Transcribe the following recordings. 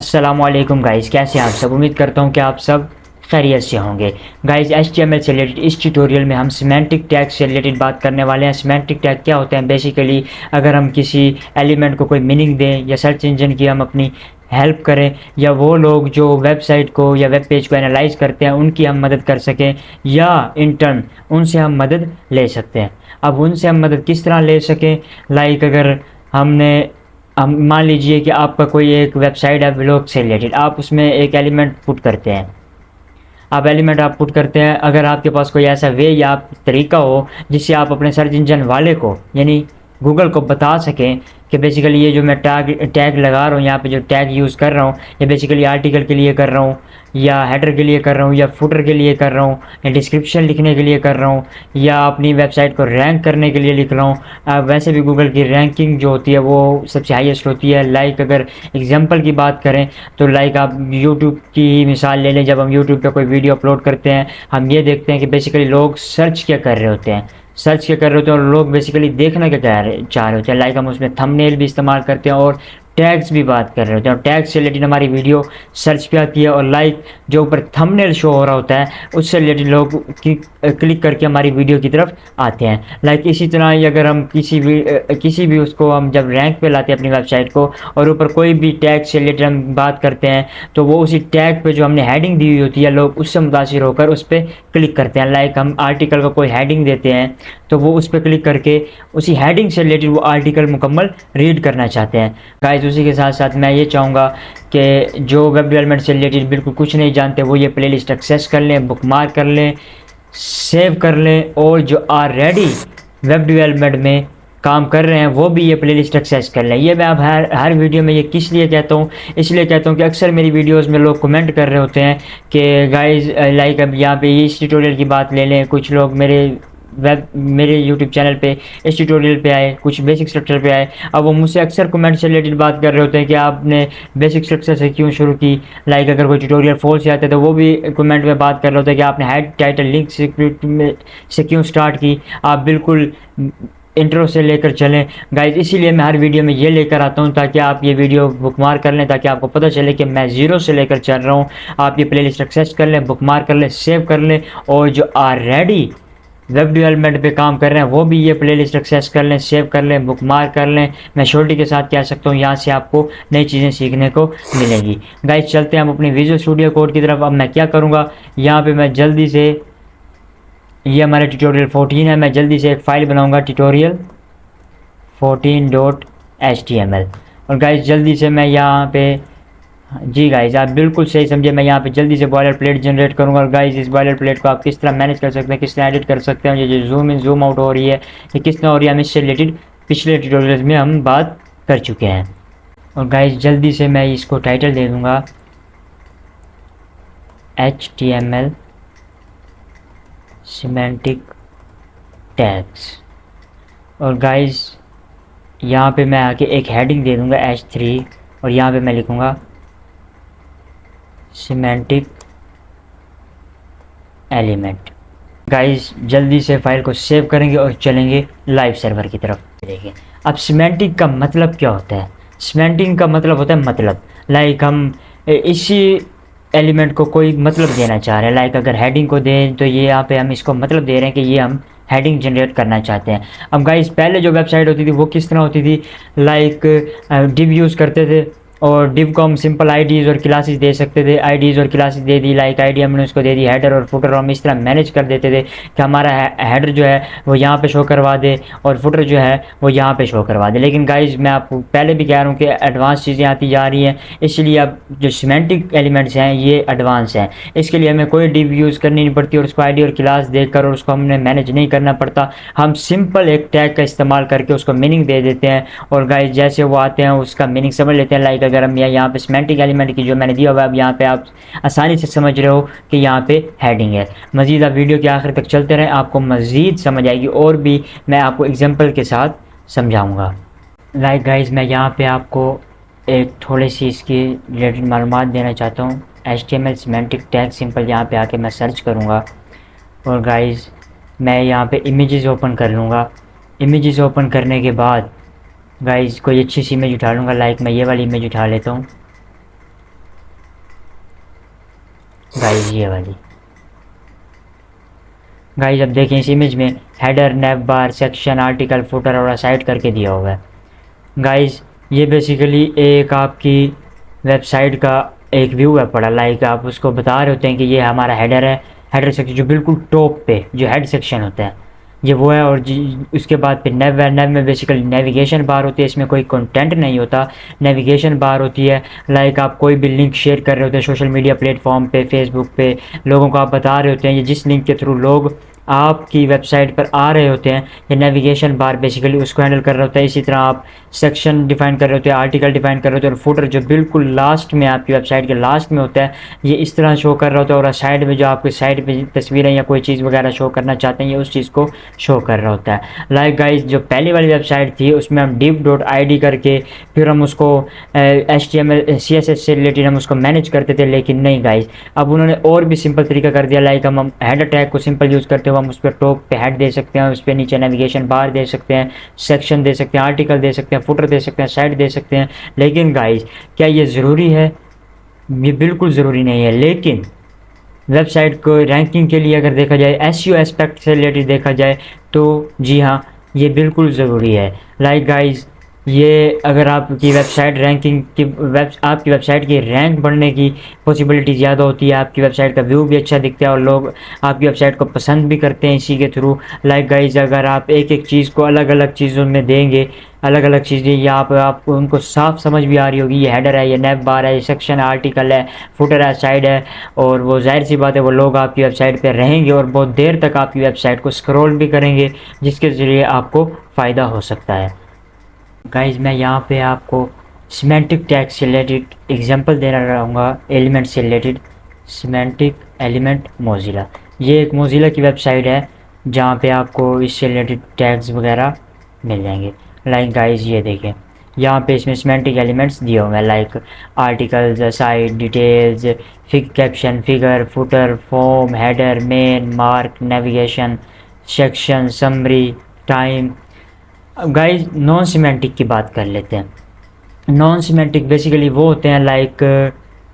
अस्सलामुअलैकुम गाइस, कैसे हैं आप सब। उम्मीद करता हूं कि आप सब खैरियत से होंगे। गाइस HTML से रिलेटेड इस ट्यूटोरियल में हम सिमेंटिक टैग से रिलेटेड बात करने वाले हैं। सिमेंटिक टैग क्या होते हैं? बेसिकली अगर हम किसी एलिमेंट को कोई मीनिंग दें या सर्च इंजन की हम अपनी हेल्प करें, या वो लोग जो वेबसाइट को या वेब पेज को एनालाइज करते हैं उनकी हम मदद कर सकें, या इन टर्न उनसे हम मदद ले सकते हैं। अब उनसे हम मदद किस तरह ले सकें? लाइक अगर हमने हम मान लीजिए कि आपका कोई एक वेबसाइट है ब्लॉग से रिलेटेड, आप उसमें एक एलिमेंट पुट करते हैं। आप पुट करते हैं, अगर आपके पास कोई ऐसा वे या तरीका हो जिससे आप अपने सर्च इंजन वाले को यानी गूगल को बता सकें कि बेसिकली ये जो मैं टैग लगा रहा हूँ, यहाँ पे जो टैग यूज़ कर रहा हूँ, ये बेसिकली आर्टिकल के लिए कर रहा हूँ, या हेडर के लिए कर रहा हूँ, या फुटर के लिए कर रहा हूँ, या डिस्क्रिप्शन लिखने के लिए कर रहा हूँ, या अपनी वेबसाइट को रैंक करने के लिए लिख रहा हूँ। वैसे भी गूगल की रैंकिंग जो होती है वो सबसे हाईएस्ट होती है। लाइक अगर एग्जांपल की बात करें तो लाइक आप यूट्यूब की मिसाल ले लें। जब हम यूट्यूब पे कोई वीडियो अपलोड करते हैं, हम ये देखते हैं कि बेसिकली लोग सर्च क्या कर रहे होते हैं, और लोग बेसिकली देखना क्या चाह रहे होते हैं। लाइक हम उसमें थंबनेल भी इस्तेमाल करते हैं और टैग्स भी बात कर रहे होते हैं, और टैग से रिलेटेड हमारी वीडियो सर्च पे आती है, और लाइक जो ऊपर थंबनेल शो हो रहा होता है उससे रिलेटेड लोग क्लिक करके हमारी वीडियो की तरफ आते हैं। लाइक इसी तरह ही अगर हम किसी भी उसको हम जब रैंक पे लाते हैं अपनी वेबसाइट को, और ऊपर कोई भी टैग से रिलेटेड हम बात करते हैं, तो वो उसी टैग पे जो हमने हेडिंग दी हुई होती है लोग उससे मुतासिर होकर उस पर क्लिक करते हैं। लाइक हम आर्टिकल को कोई हेडिंग देते हैं तो वो उस पर क्लिक करके उसी हेडिंग से रिलेटेड वो आर्टिकल मुकम्मल रीड करना चाहते हैं। गाइस उसी के साथ साथ मैं ये चाहूँगा कि जो वेब डेवलपमेंट से रिलेटेड बिल्कुल कुछ नहीं जानते वो ये प्लेलिस्ट एक्सेस कर लें, बुकमार्क कर लें, सेव कर लें, और जो ऑलरेडी वेब डेवलपमेंट में काम कर रहे हैं वो भी ये प्लेलिस्ट एक्सेस कर लें। ये मैं अब हर वीडियो में ये किस लिए कहता हूँ? इसलिए कहता हूँ कि अक्सर मेरी वीडियोस में लोग कमेंट कर रहे होते हैं कि गाइस लाइक अब यहाँ पे इस ट्यूटोरियल की बात ले लें। कुछ लोग मेरे यूट्यूब चैनल पे इस ट्यूटोरियल पे आए, कुछ बेसिक स्ट्रक्चर पे आए। अब वो मुझसे अक्सर कमेंट से रिलेटेड बात कर रहे होते हैं कि आपने बेसिक स्ट्रक्चर से क्यों शुरू की। लाइक अगर कोई ट्यूटोरियल फॉल से आता है तो वो भी कमेंट में बात कर रहे होते हैं कि आपने हेड टाइटल लिंक से क्यों स्टार्ट की। आप बिल्कुल इंट्रो से लेकर चलें गाइज। इसीलिए मैं हर वीडियो में ये लेकर आता हूँ ताकि आप ये वीडियो बुकमार्क कर लें, ताकि आपको पता चले कि मैं ज़ीरो से लेकर चल रहा हूँ। आप ये प्लेलिस्ट एक्सेस कर लें, बुकमार्क कर लें, सेव कर लें, और जो ऑलरेडी वेब डेवलपमेंट पे काम कर रहे हैं वो भी ये प्लेलिस्ट एक्सेस कर लें, सेव कर लें, बुकमार्क कर लें। मैं श्योरिटी के साथ कह सकता हूँ यहाँ से आपको नई चीज़ें सीखने को मिलेंगी। गाइज चलते हैं हम अपनी विजुअल स्टूडियो कोड की तरफ। अब मैं क्या करूँगा, यहाँ पे मैं जल्दी से, ये हमारा ट्यूटोरियल 14 है, मैं जल्दी से एक फ़ाइल बनाऊँगा tutorial 14.html। और गाइज जल्दी से मैं यहाँ पे, जी गाइज आप बिल्कुल सही समझे, मैं यहाँ पे जल्दी से बॉयलर प्लेट जनरेट करूँगा। और गाइज इस बॉयलर प्लेट को आप किस तरह मैनेज कर सकते हैं, किस तरह एडिट कर सकते हैं, ये जो जूम इन जूम आउट हो रही है ये किस तरह हो रही है, हम इससे रिलेटेड पिछले ट्यूटोरियल्स में हम बात कर चुके हैं। और गाइज जल्दी से मैं इसको टाइटल दे दूँगा HTML सिमेंटिक टैग्स। और गाइज यहाँ पे मैं आके एक हेडिंग दे दूँगा H3, और यहाँ पे मैं लिखूँगा सिमेंटिक एलिमेंट। गाइस जल्दी से फाइल को सेव करेंगे और चलेंगे लाइव सर्वर की तरफ। देखिए अब सिमेंटिक का मतलब क्या होता है। सिमेंटिक का मतलब होता है मतलब, लाइक हम इसी एलिमेंट को कोई मतलब देना चाह रहे हैं। लाइक अगर हेडिंग को दें तो ये यहाँ पे हम इसको मतलब दे रहे हैं कि ये हम हेडिंग जनरेट करना चाहते हैं। अब गाइस पहले जो वेबसाइट होती थी वो किस तरह होती थी, लाइक डिव यूज़ करते थे, और डिव को हम सिंपल आईडीज़ और क्लासेस दे सकते थे। आईडीज़ और क्लासेस दे दी, लाइक आईडी हमने उसको दे दी, हेडर और फुटर हम इस तरह मैनेज कर देते थे कि हमारा हेडर जो है वो यहाँ पे शो करवा दे और फुटर जो है वो यहाँ पे शो करवा दे। लेकिन गाइज मैं आपको पहले भी कह रहा हूँ कि एडवांस चीज़ें आती जा रही हैं, इसलिए अब जो सिमेंटिक एलिमेंट्स हैं ये एडवांस हैं। इसके लिए हमें कोई डिव यूज़ करनी नहीं पड़ती, और उसको आईडी और क्लास देकर और उसको हमने मैनेज नहीं करना पड़ता। हम सिंपल एक टैग का इस्तेमाल करके उसको मीनिंग दे देते हैं, और गाइज जैसे वो आते हैं उसका मीनिंग समझ लेते हैं। लाइक अगर हम यहाँ पे सिमेंटिक एलिमेंट की जो मैंने दिया हुआ है, अब यहाँ पे आप आसानी से समझ रहे हो कि यहाँ पे हेडिंग है। मज़ीद आप वीडियो के आखिर तक चलते रहें, आपको मज़ीद समझ आएगी, और भी मैं आपको एग्जांपल के साथ समझाऊंगा। लाइक गाइस मैं यहाँ पे आपको एक थोड़ी सी इसकी रिलेटेड मालूमात देना चाहता हूँ। HTML सिमेंटिक टैग सिंपल यहाँ पे आके मैं सर्च करूँगा, और गाइस मैं यहाँ पे इमेजेस ओपन कर लूँगा। इमेजेस ओपन करने के बाद गाइस कोई अच्छी सी इमेज उठा लूँगा। लाइक मैं ये वाली इमेज उठा लेता हूँ। गाइस ये वाली। गाइस अब देखें इस इमेज में हेडर, नेव बार, सेक्शन, आर्टिकल, फुटर और असाइड करके दिया हुआ है। गाइस ये बेसिकली एक आपकी वेबसाइट का एक व्यू है पड़ा, लाइक आप उसको बता रहे होते हैं कि ये हमारा हेडर है, हेडर सेक्शन जो बिल्कुल टॉप पे जो हेड सेक्शन होता है ये वो है। और उसके बाद फिर नेव है, नेव में बेसिकली नेविगेशन बार होती है, इसमें कोई कंटेंट नहीं होता, नेविगेशन बार होती है। लाइक आप कोई भी लिंक शेयर कर रहे होते हैं सोशल मीडिया प्लेटफॉर्म पे, फेसबुक पे, लोगों को आप बता रहे होते हैं, ये जिस लिंक के थ्रू लोग आपकी वेबसाइट पर आ रहे होते हैं, ये नेविगेशन बार बेसिकली उसको हैंडल कर रहा होता है। इसी तरह आप सेक्शन डिफाइन कर रहे होते हैं, आर्टिकल डिफाइन कर रहे होते हैं, और फुटर जो बिल्कुल लास्ट में आपकी वेबसाइट के लास्ट में होता है ये इस तरह शो कर रहा होता है। और साइड में जो आपकी साइड पे तस्वीरें या कोई चीज़ वगैरह शो करना चाहते हैं ये उस चीज़ को शो कर रहा होता है। लाइक गाइज जो पहली वाली वेबसाइट थी उसमें हम div.id करके फिर हम उसको HTML CSS से रिलेटेड हम उसको मैनेज करते थे, लेकिन नहीं गाइज अब उन्होंने और भी सिंपल तरीका कर दिया। लाइक हम हेडर टैग को सिंपल यूज़ करते हुए हम उस पर टॉप पे हेड दे सकते हैं, उस पर नीचे नेविगेशन बार दे सकते हैं, सेक्शन दे सकते हैं, आर्टिकल दे सकते हैं, फुटर दे सकते हैं, साइड दे सकते हैं। लेकिन गाइज क्या ये ज़रूरी है? ये बिल्कुल ज़रूरी नहीं है। लेकिन वेबसाइट को रैंकिंग के लिए अगर देखा जाए, एसईओ एस्पेक्ट से रिलेटेड देखा जाए तो जी हाँ ये बिल्कुल ज़रूरी है। लाइक गाइज ये अगर आपकी वेबसाइट रैंकिंग की आपकी वेबसाइट की रैंक बढ़ने की पॉसिबिलिटी ज़्यादा होती है, आपकी वेबसाइट का व्यू भी अच्छा दिखता है और लोग आपकी वेबसाइट को पसंद भी करते हैं इसी के थ्रू। लाइक गाइज अगर आप एक एक चीज़ को अलग अलग चीज़ों में देंगे, अलग अलग चीज़ें यहाँ पर आपको उनको साफ समझ भी आ रही होगी, ये हेडर है, ये नेव बार है, ये सेक्शन है, आर्टिकल है, फुटर है, साइड है, और वो जाहिर सी बात है वो लोग आपकी वेबसाइट पे रहेंगे और बहुत देर तक आपकी वेबसाइट को स्क्रॉल भी करेंगे, जिसके ज़रिए आपको फ़ायदा हो सकता है। गाइज मैं यहाँ पे आपको सिमेंटिक टैग से रिलेटेड एग्जांपल देना रहूँगा, एलिमेंट से रिलेटेड। सिमेंटिक एलिमेंट मोज़िला, ये एक मोज़िला की वेबसाइट है जहाँ पे आपको इससे रिलेटेड टैग्स वगैरह मिल जाएंगे। लाइक गाइज ये देखें यहाँ पे इसमें सिमेंटिक एलिमेंट्स दिए हुए हैं, like articles, side, details, caption, figure, footer, form, header, main, mark, navigation, section, summary, time. Guys non semantic की बात कर लेते हैं। नॉन सिमेंटिक बेसिकली वो होते हैं लाइक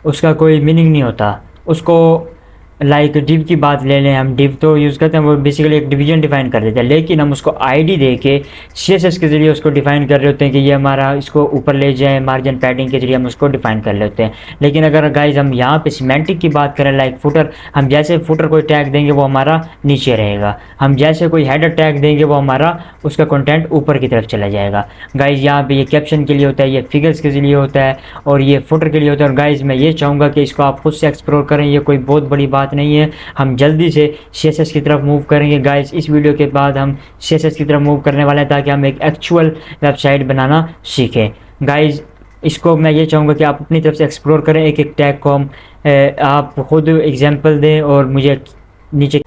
उसका कोई मीनिंग नहीं होता उसको। लाइक डिव की बात ले लें, हम डिव तो यूज़ करते हैं, वो बेसिकली एक डिवीजन डिफाइन कर देते हैं, लेकिन हम उसको आईडी दे के CSS के ज़रिए उसको डिफाइन कर रहे होते हैं कि ये हमारा इसको ऊपर ले जाए, मार्जिन पैडिंग के जरिए हम उसको डिफाइन कर लेते हैं। लेकिन अगर गाइज हम यहाँ पे सिमेंटिक की बात करें, लाइक फुटर, हम जैसे फुटर कोई टैग देंगे वो हमारा नीचे रहेगा, हम जैसे कोई हेडर टैग देंगे वो हमारा उसका कंटेंट ऊपर की तरफ चला जाएगा। गाइज यहाँ पे ये कैप्शन के लिए होता है, ये फिगर्स के लिए होता है, और ये फुटर के लिए होता है। और गाइज मैं ये चाहूँगा कि इसको आप खुद से एक्सप्लोर करें, ये कोई बहुत बड़ी बात नहीं है। हम जल्दी से CSS की तरफ मूव करेंगे गाइस। इस वीडियो के बाद हम CSS की तरफ मूव करने वाले हैं ताकि हम एक एक्चुअल वेबसाइट बनाना सीखें। गाइस इसको मैं ये चाहूँगा कि आप अपनी तरफ से एक्सप्लोर करें, एक एक टैग को हम आप खुद एग्जांपल दें और मुझे नीचे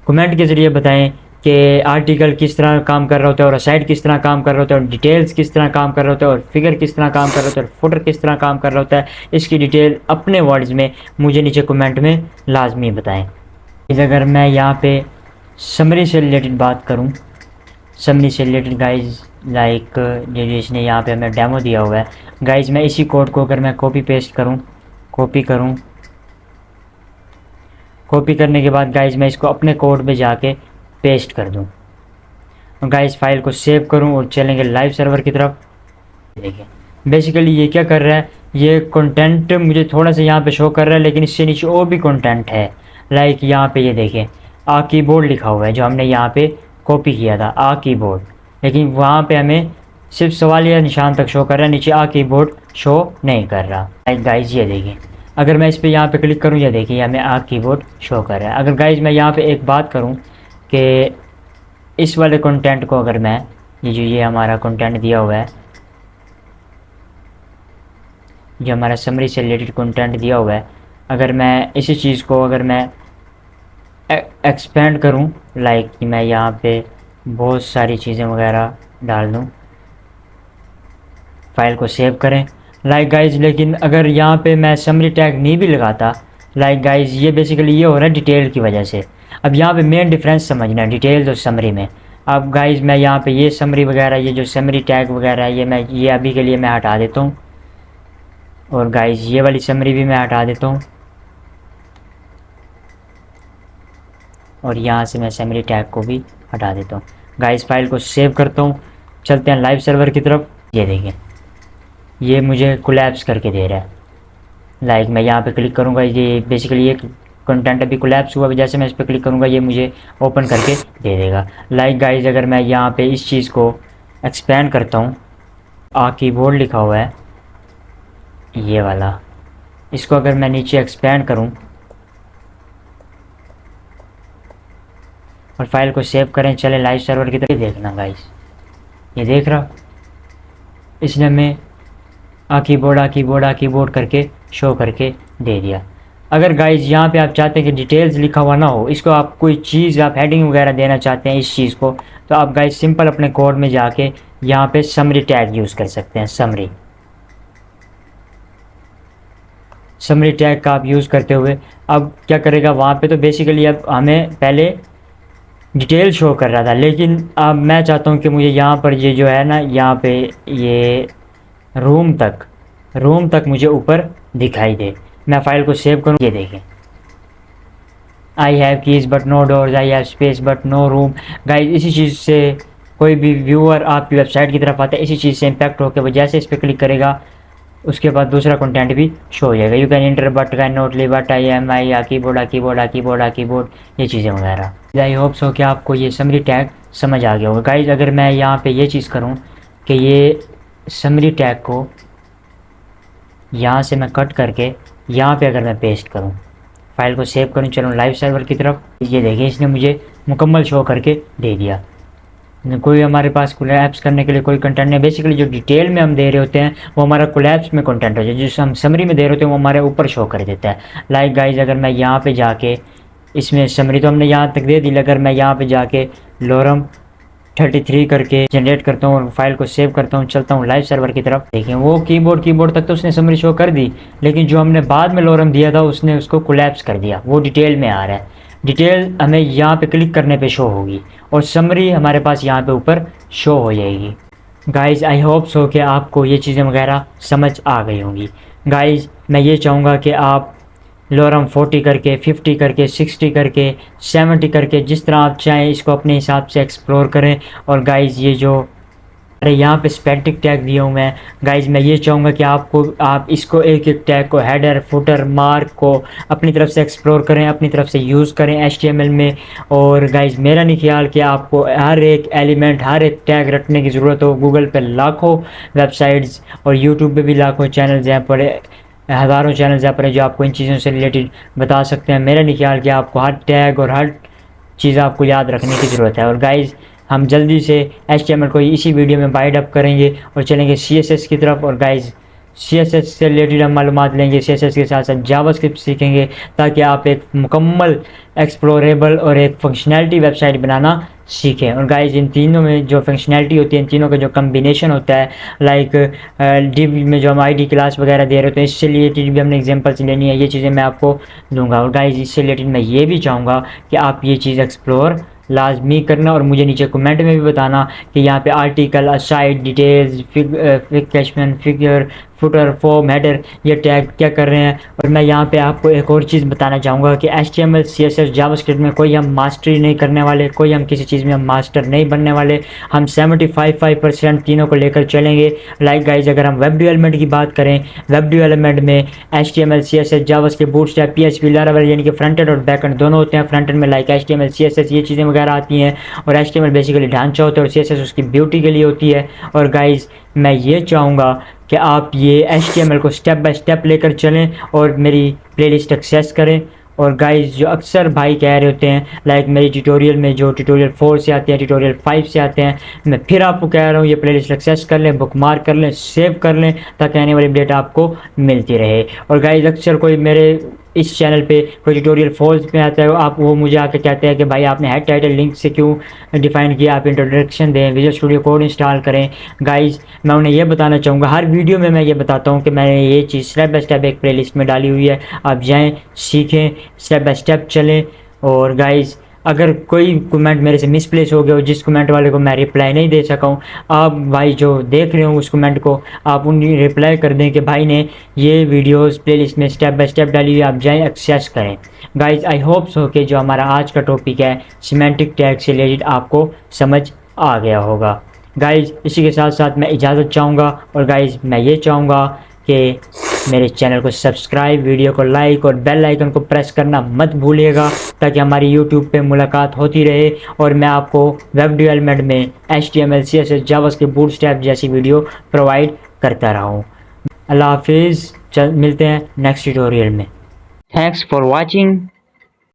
कमेंट के ज़रिए बताएं कि आर्टिकल किस तरह काम कर रहा होता है, और साइड किस तरह काम कर रहा होता है, और डिटेल्स किस तरह काम कर रहा होता है, और फिगर किस तरह काम कर रहा होता है, और फुटर किस तरह काम कर रहा होता है। इसकी डिटेल अपने वर्ड्स में मुझे नीचे कमेंट में लाजमी बताएं। अगर मैं यहाँ पे समरी से रिलेटेड बात करूँ, समरी से रिलेटेड गाइज लाइक जो इसने यहाँ पे हमें डेमो दिया हुआ है गाइज, मैं इसी कोड को अगर मैं कॉपी पेस्ट करूँ, कॉपी करने के बाद गाइज मैं इसको अपने कोड में जाके पेस्ट कर दूँ, गाइज फाइल को सेव करूँ और चलेंगे लाइव सर्वर की तरफ। देखिए बेसिकली ये क्या कर रहा है, ये कंटेंट मुझे थोड़ा सा यहाँ पे शो कर रहा है, लेकिन इससे नीचे और भी कंटेंट है। लाइक यहाँ पे ये देखें आ कीबोर्ड लिखा हुआ है जो हमने यहाँ पे कॉपी किया था, आ कीबोर्ड, लेकिन वहाँ पे हमें सिर्फ सवालिया निशान तक शो कर रहा है, नीचे आ कीबोर्ड शो नहीं कर रहा। लाइक गाइज ये देखें अगर मैं इस पर यहाँ पे क्लिक करूँ, ये देखिए हमें आ कीबोर्ड शो कर रहा है। अगर गाइज मैं यहाँ पे एक बात करूँ कि इस वाले कंटेंट को अगर मैं ये हमारा कंटेंट दिया हुआ है, जो हमारा समरी से रिलेटेड कंटेंट दिया हुआ है, अगर मैं इसी चीज़ को अगर मैं एक्सपेंड करूं, लाइक कि मैं यहाँ पे बहुत सारी चीज़ें वगैरह डाल दूं, फाइल को सेव करें। लाइक गाइज लेकिन अगर यहाँ पे मैं समरी टैग नहीं भी लगाता, लाइक गाइज ये बेसिकली ये हो रहा है डिटेल की वजह से। अब यहाँ पे मेन डिफरेंस समझना है डिटेल्स और समरी में। अब गाइज मैं यहाँ पे ये समरी वगैरह, ये जो समरी टैग वगैरह है, ये अभी के लिए मैं हटा देता हूँ, और गाइज ये वाली समरी भी मैं हटा देता हूँ। और यहाँ से मैं assembly टैग को भी हटा देता हूँ। गाइस फाइल को सेव करता हूँ, चलते हैं लाइव सर्वर की तरफ। ये देखें, ये मुझे कोलैप्स करके दे रहा है। लाइक मैं यहाँ पे क्लिक करूँगा, ये बेसिकली एक कंटेंट अभी कोलैप्स हुआ, जैसे मैं इस पर क्लिक करूँगा ये मुझे ओपन करके दे देगा। लाइक गाइज अगर मैं यहाँ पे इस चीज़ को एक्सपेंड करता हूँ, कीबोर्ड लिखा हुआ है ये वाला, इसको अगर मैं नीचे एक्सपेंड करूँ और फाइल को सेव करें, चले लाइव सर्वर की तरफ। देखना गाइस, ये देख रहा, इसने हमें कीबोर्ड करके शो करके दे दिया। अगर गाइज यहाँ पे आप चाहते हैं कि डिटेल्स लिखा हुआ ना हो, इसको आप कोई चीज़ आप हेडिंग वगैरह देना चाहते हैं इस चीज़ को, तो आप गाइज सिंपल अपने कोड में जाके यहाँ पे समरी टैग यूज़ कर सकते हैं। समरी टैग का आप यूज़ करते हुए अब क्या करेगा वहाँ पे, तो बेसिकली अब हमें पहले डिटेल शो कर रहा था, लेकिन अब मैं चाहता हूँ कि मुझे यहाँ पर ये जो है ना, यहाँ पे ये रूम तक मुझे ऊपर दिखाई दे। मैं फाइल को सेव करूँ, ये देखें, I have keys but no doors, I have space but no room. Guys इसी चीज़ से कोई भी व्यूअर आपकी वेबसाइट की तरफ आता है, इसी चीज़ से इम्पैक्ट होकर वो जैसे इस पर क्लिक करेगा उसके बाद दूसरा कंटेंट भी शो हो जाएगा। You can enter but can not ली but I am I keyboard ये चीज़ें वगैरह। आई होप सो कि आपको ये समरी टैग समझ आ गया होगा। गाइज अगर मैं यहाँ पे ये चीज़ करूँ कि ये समरी टैग को यहाँ से मैं कट करके यहाँ पे अगर मैं पेस्ट करूँ, फाइल को सेव करूँ, चलूँ लाइव सर्वर की तरफ, ये देखिए इसने मुझे मुकम्मल शो करके दे दिया। कोई हमारे पास कोलैप्स करने के लिए कोई कंटेंट नहीं, बेसिकली जो डिटेल में हम दे रहे होते हैं वो हमारा कोलैप्स में कंटेंट हो जाए, जिस हम समरी में दे रहे होते हैं वो हमारे ऊपर शो कर देता है। लाइक गाइज अगर मैं यहाँ पे जाके इसमें समरी तो हमने यहाँ तक दे दी, अगर मैं यहाँ पे जाके लॉरम 33 करके जनरेट करता हूँ और फाइल को सेव करता हूँ, चलता हूँ लाइव सर्वर की तरफ। देखें वो कीबोर्ड तक तो उसने समरी शो कर दी, लेकिन जो हमने बाद में लॉरम दिया था उसने उसको कोलैप्स कर दिया, वो डिटेल में आ रहा है। डिटेल हमें यहाँ पे क्लिक करने पे शो होगी और समरी हमारे पास यहाँ पे ऊपर शो हो जाएगी। गाइज़ आई होप सो कि आपको ये चीज़ें वगैरह समझ आ गई होंगी। गाइज़ मैं ये चाहूँगा कि आप लॉरम 40 करके 50 करके 60 करके 70 करके जिस तरह आप चाहें इसको अपने हिसाब से एक्सप्लोर करें। और गाइज़ ये जो यहाँ पे स्टैटिक टैग दिए हुए हैं, गाइज़ मैं ये चाहूँगा कि आप इसको एक एक टैग को हेडर फुटर मार्क को अपनी तरफ से एक्सप्लोर करें, अपनी तरफ से यूज़ करें HTML में। और गाइज़ मेरा नहीं ख्याल कि आपको हर एक एलिमेंट हर एक टैग रटने की ज़रूरत हो। गूगल पे लाखों वेबसाइट्स और यूट्यूब पे भी लाखों चैनल्स यहाँ पर, हज़ारों चैनल्स यहाँ पर जो आपको इन चीज़ों से रिलेटेड बता सकते हैं। मेरा नहीं ख्याल कि आपको हर टैग और हर चीज़ आपको याद रखने की ज़रूरत है। और गाइज़ हम जल्दी से HTML को इसी वीडियो में बाइट अप करेंगे और चलेंगे CSS की तरफ। और गाइज़ CSS से रिलेटेड हम मालूमात लेंगे, CSS के साथ साथ जावास्क्रिप्ट सीखेंगे, ताकि आप एक मुकम्मल एक्सप्लोरेबल और एक फंक्शनैलिटी वेबसाइट बनाना सीखें। और गाइज़ इन तीनों में जो फंक्शनैलिटी होती है, इन तीनों का जो कम्बिनेशन होता है, लाइक डिव में जो हम ID क्लास वगैरह दे रहे होते हैं, इससे रिलेटेड भी हमने एग्जांपल्स लेनी है, ये चीज़ें मैं आपको दूंगा। और गाइज़ इससे रिलेटेड मैं ये भी चाहूँगा कि आप ये चीज़ एक्सप्लोर लाजमी करना और मुझे नीचे कमेंट में भी बताना कि यहाँ पे article, aside, details, कैशमेंट, figure, footer, form, header ये टैग क्या कर रहे हैं। और मैं यहाँ पे आपको एक और चीज़ बताना चाहूँगा कि HTML CSS जावास्क्रिप्ट में कोई हम मास्टरी नहीं करने वाले, कोई हम किसी चीज़ में हम मास्टर नहीं बनने वाले, हम 75% तीनों को लेकर चलेंगे। लाइक गाइज अगर हम वेब डेवलपमेंट की बात करें, वेब डेवलपमेंट में HTML CSS JavaScript bootstrap PHP Laravel यानी कि फ्रंट एंड और बैक एंड दोनों होते हैं। फ्रंट एंड में लाइक HTML CSS ये चीज़ें वगैरह आती हैं, और HTML बेसिकली ढांचा होता है और CSS उसकी ब्यूटी के लिए होती है। और गाइज मैं ये चाहूँगा कि आप ये HTML को स्टेप बाय स्टेप लेकर चलें और मेरी प्लेलिस्ट एक्सेस करें। और गाइस जो अक्सर भाई कह रहे होते हैं, लाइक मेरी ट्यूटोरियल में जो ट्यूटोरियल 4 से आते हैं, ट्यूटोरियल 5 से आते हैं, मैं फिर आपको कह रहा हूँ ये प्लेलिस्ट एक्सेस कर लें, बुकमार्क कर लें, सेव कर लें, ताकि आने वाली अपडेट आपको मिलती रहे। और गाइस अक्सर कोई मेरे इस चैनल पे कोई ट्यूटोरियल फॉल्स में आता है, आप वो मुझे आके कहते हैं कि भाई आपने हेड टाइटल लिंक से क्यों डिफाइन किया, आप इंट्रोडक्शन दें, विजुअल स्टूडियो कोड इंस्टॉल करें। गाइस मैं उन्हें ये बताना चाहूँगा, हर वीडियो में मैं ये बताता हूँ कि मैंने ये चीज़ स्टेप बाय स्टेप एक प्लेलिस्ट में डाली हुई है, आप जाएँ सीखें, स्टेप बाय स्टेप चलें। और गाइस अगर कोई कमेंट मेरे से मिसप्लेस हो गया हो, जिस कमेंट वाले को मैं रिप्लाई नहीं दे सका हूँ, आप भाई जो देख रहे हो उस कमेंट को, आप उन्हें रिप्लाई कर दें कि भाई ने ये वीडियोस प्लेलिस्ट में स्टेप बाय स्टेप डाली हुई, आप जाएं एक्सेस करें। गाइज आई होप सो कि जो हमारा आज का टॉपिक है सिमेंटिक टैग से रिलेटेड आपको समझ आ गया होगा। गाइज इसी के साथ साथ मैं इजाज़त चाहूँगा, और गाइज मैं ये चाहूँगा कि मेरे चैनल को सब्सक्राइब, वीडियो को लाइक और बेल आइकन को प्रेस करना मत भूलिएगा, ताकि हमारी यूट्यूब पे मुलाकात होती रहे और मैं आपको वेब डेवलपमेंट में HTML CSS जावास्क्रिप्ट बूटस्ट्रैप जैसी वीडियो प्रोवाइड करता रहूँ। अल्लाह हाफिज़, मिलते हैं नेक्स्ट ट्यूटोरियल में। Thanks for watching.